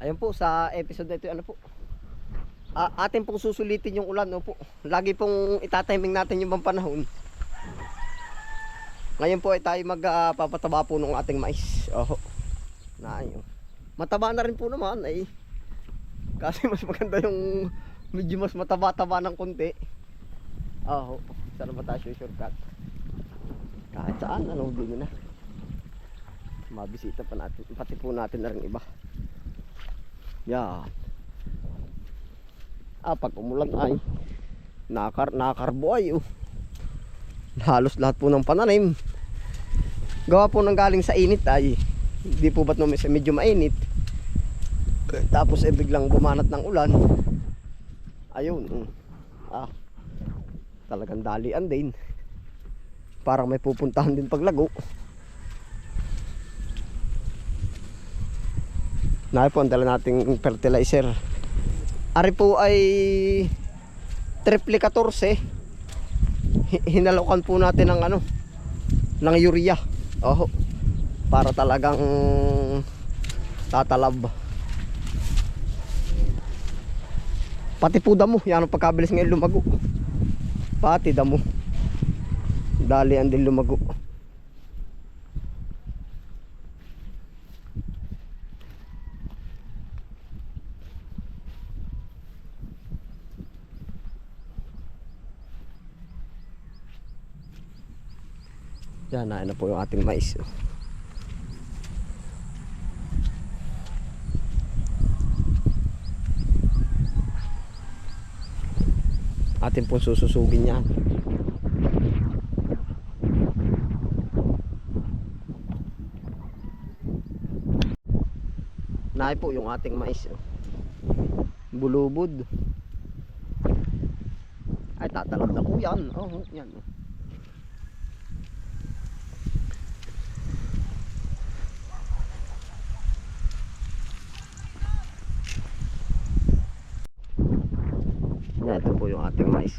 Ayun po, sa episode na ito, ano po, atin pong susulitin yung ulan, no po. Lagi pong itatiming natin yung panahon. Ngayon po ay tayo magpapataba po ng ating mais. Oho. Na ayun. Mataba na rin po naman ay. Kasi mas maganda yung medyo mas mataba-taba ng konti. Oho. Saan ba tayo shortcut? Kahit saan, ano, hindi na. Mabisita pa natin, pati po natin na rin iba. Yan. Pag umulan ay nakakarbo ay halos lahat po ng pananim gawa po ng galing sa init ay hindi po ba't medyo mainit tapos biglang bumanat ng ulan ayun talagang dalian din parang may pupuntahan din paglago. Na po ang dala nating fertilizer. Ari po ay triple 14. Hinalokan po natin ng ng urea. Oho. Para talagang tatalab. Pati po damo, yan ang pagkabilis ngayon lumago. Pati damo. Dalian din lumago. Yan na po yung ating mais. Atin pong sususugin yan. Naay po yung ating mais. Bulubod. Ay tatalab na po yan. Oh, yan. Ito po yung ating mais.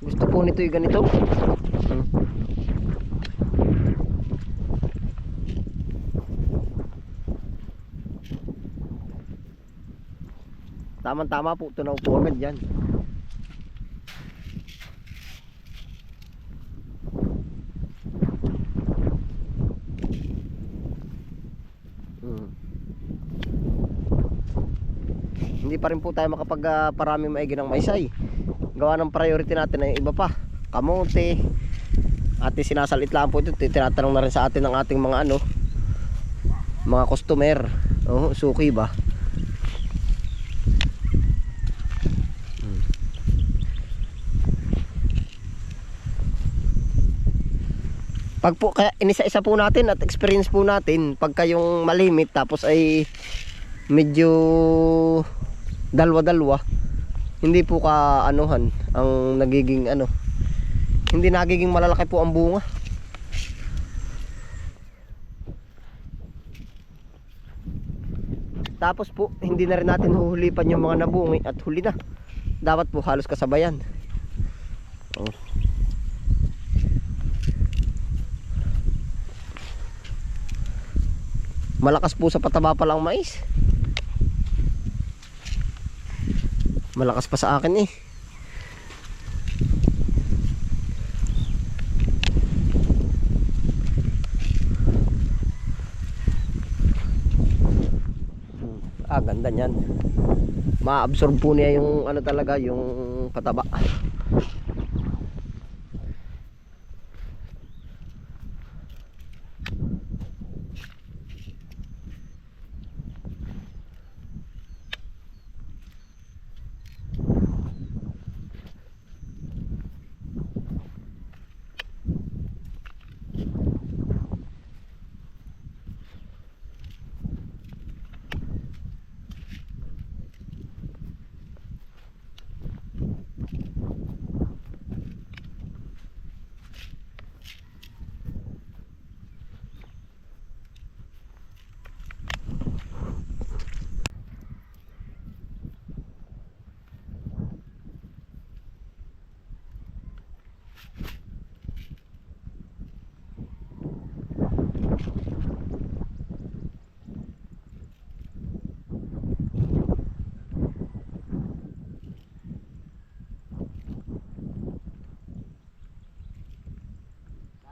Gusto po nito yung ganito. Tama-tama po, tunaw po agad dyan. Hindi pa rin po tayo makapagparami maigi ng maisay. Gawa ng priority natin ay iba pa. Kamote. At sinasalit lang po ito. Tinatanong na rin sa atin ng ating mga mga customer. Suki ba? Pag po kaya inisa-isa po natin at experience po natin pagka yung malimit tapos ay medyo dalwa-dalwa hindi po ka anuhan ang nagiging hindi nagiging malalaki po ang bunga. Tapos po hindi na rin natin huhulipan yung mga nabungi at huli na dapat po halos kasabayan. Malakas po sa pataba pa lang mais. Malakas pa sa akin ganda niyan. Ma-absorb po niya yung talaga yung pataba.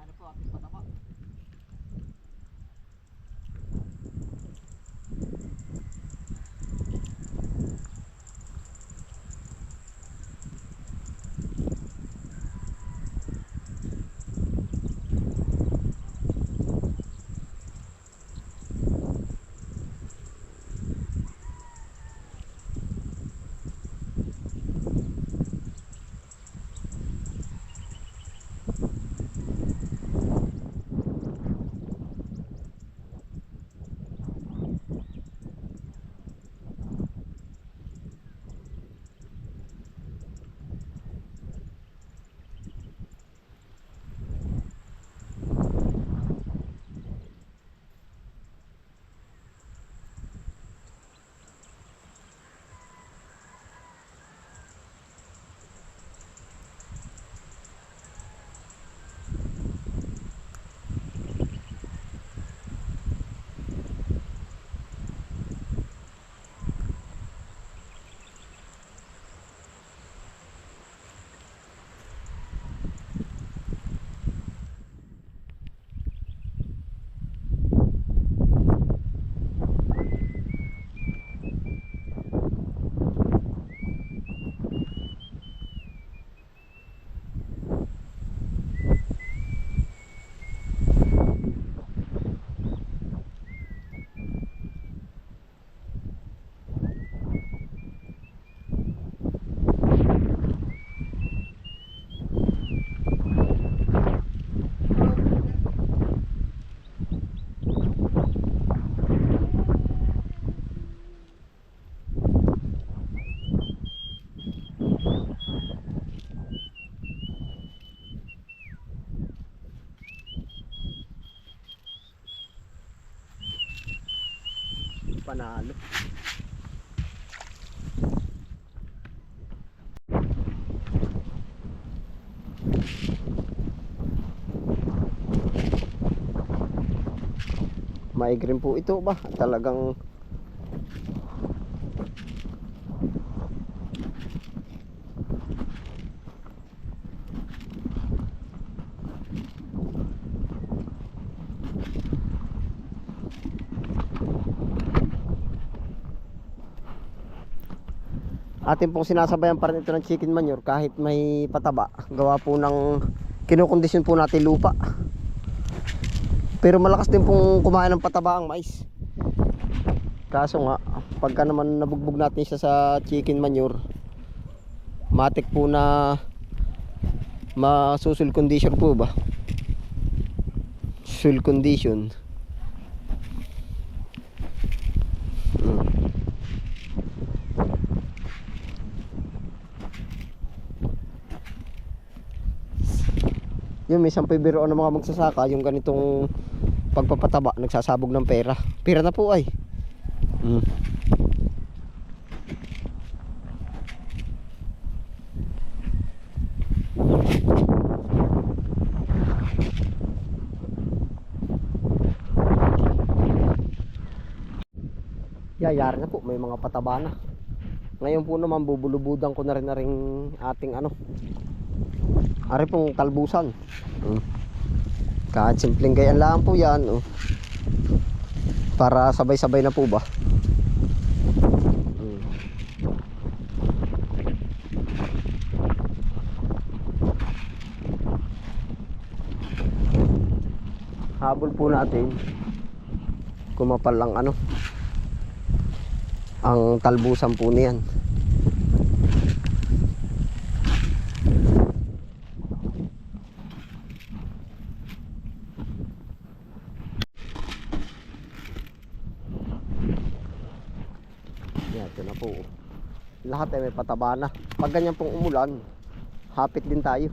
Ano po ating pataba? Panalo. Maigreen po ito ba? Talagang atin pong sinasabayan pa rin ito ng chicken manure kahit may pataba. Gawa po ng kinukondisyon po natin lupa. Pero malakas din pong kumain ng pataba ang mais. Kaso nga, pagka naman nabugbog natin siya sa chicken manure, matik po na masusul condition po ba? Soil condition. Yung minsan po biroon ng mga magsasaka yung ganitong pagpapataba, nagsasabog ng pera. Pera na po ay. Yayari na po, may mga pataba na. Ngayon po naman bubulubudan ko na rin ating ano, ari pong talbusan. Kahit simpleng gayaan lang po yan, para sabay-sabay na po ba. Habol po natin kumapal lang ano ang talbusan po niyan. Yan, ito na po. Lahat ay may pataba na. Pag ganyan pong umulan, hapit din tayo.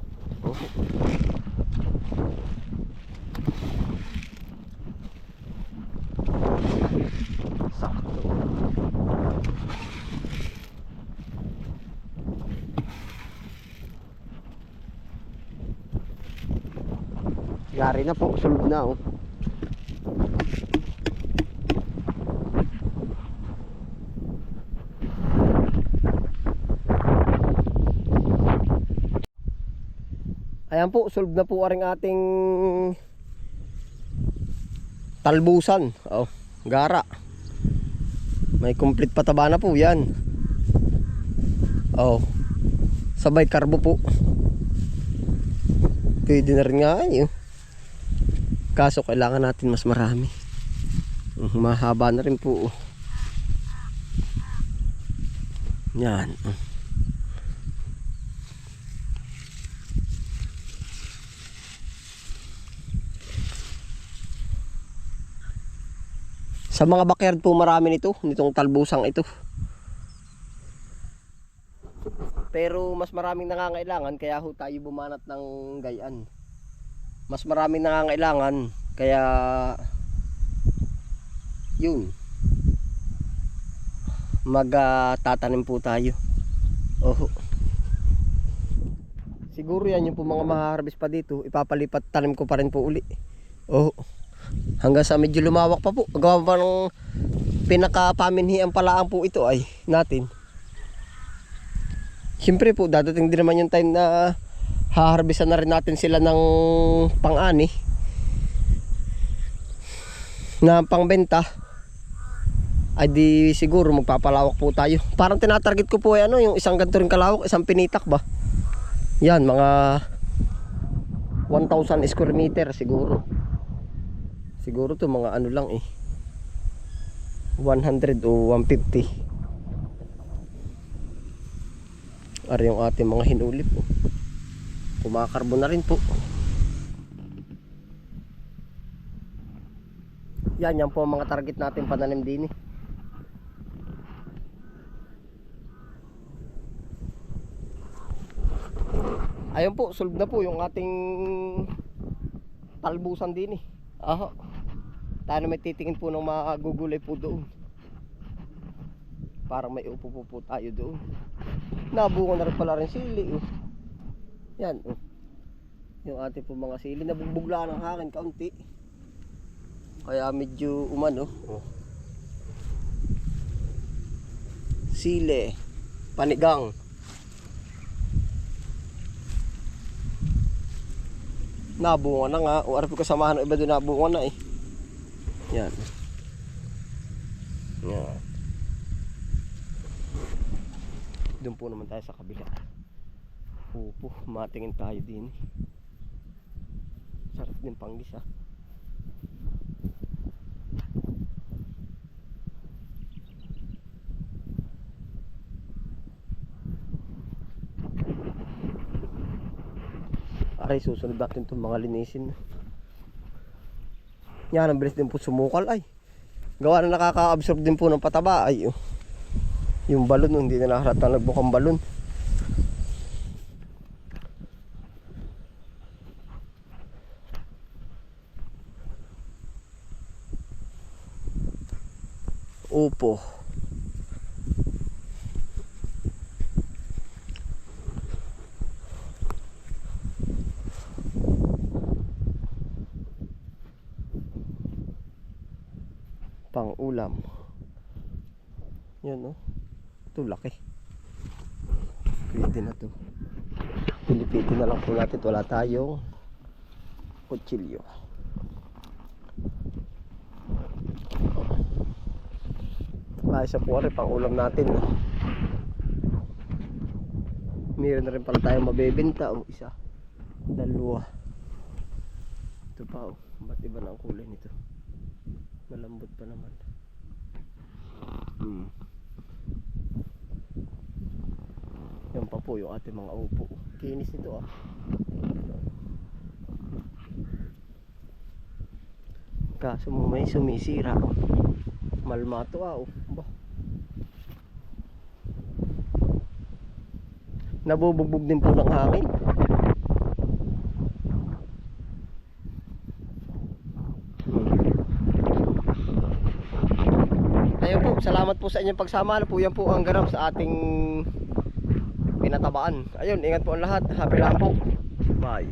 Sakto. Yari na po, sulod na oh. Ayan po, solve na po aring ating talbusan. Oh, gara. May complete pataba na po yan. Oh, sabay karbo po. Pwede na rin nga yun. Kaso kailangan natin mas marami. Mahaba na rin po. Yan. Sa mga backyard po marami nito, nitong talbusang ito. Pero mas maraming nangangailangan kaya ho tayo bumanat ng gayan. Mas maraming nangangailangan kaya yun. Magtatanim po tayo. Oh. Siguro yan yung po mga maharvest pa dito, ipapalipat tanim ko pa rin po uli. Oh. Hanggang sa medyo lumawak pa po. Gawa pa ng pinakapaminhian palaan po ito ay natin. Siyempre po dadating din naman yung time na haharbisan na rin natin sila ng pang-ani na pangbenta. Ay di siguro magpapalawak po tayo. Parang tinatarget ko po ay ano, yung isang ganito rin kalawak, isang pinitak ba. Yan mga 1,000 square meter siguro. Siguro to mga ano lang 100 o 150. Ari yung ating mga hinuli po. Kumakarbo na rin po. Yan po ang mga target natin pananim din Ayun po, solve na po yung ating talbusan din Aha. Tayo na may titingin po ng mga gugulay po doon. Parang may upo po tayo doon. Nabunga na rin pala rin sili Yan yung ating po mga sili. Nabugbugla ng hangin kaunti. Kaya medyo umano Sili panigang. Nabunga na nga. O arap ko kasamahan ng iba doon, nabunga na Yan. Yan. Doon po naman tayo sa kabila. Pupo, matingin tayo din. Sarap din panggis Aray, susunod natin itong mga linisin. Yan, ang bilis din po sumukal gawa na nakaka-absorb din po ng pataba yung balon, hindi na naharata nagbukang balon. Upo. Pang ulam. Yan ito laki. Pwede na to. Pilipitin na lang po natin. Wala tayong kutsilyo. Isa po rin pang ulam natin Meron na rin pala tayong mabebenta isa, dalawa. Ito pa ba't iba na ang kulay nito? Malambot pa naman. Yan pa po yung ating mga upo. Kinis nito kaso may sumisira. Malmato bah. Nabubugbog din po ng hangin. Ayun po, salamat po sa inyong pagsama. Yan po ang ganap sa ating pinatabaan. Ayun, ingat po ang lahat. Happy lang po. Bye.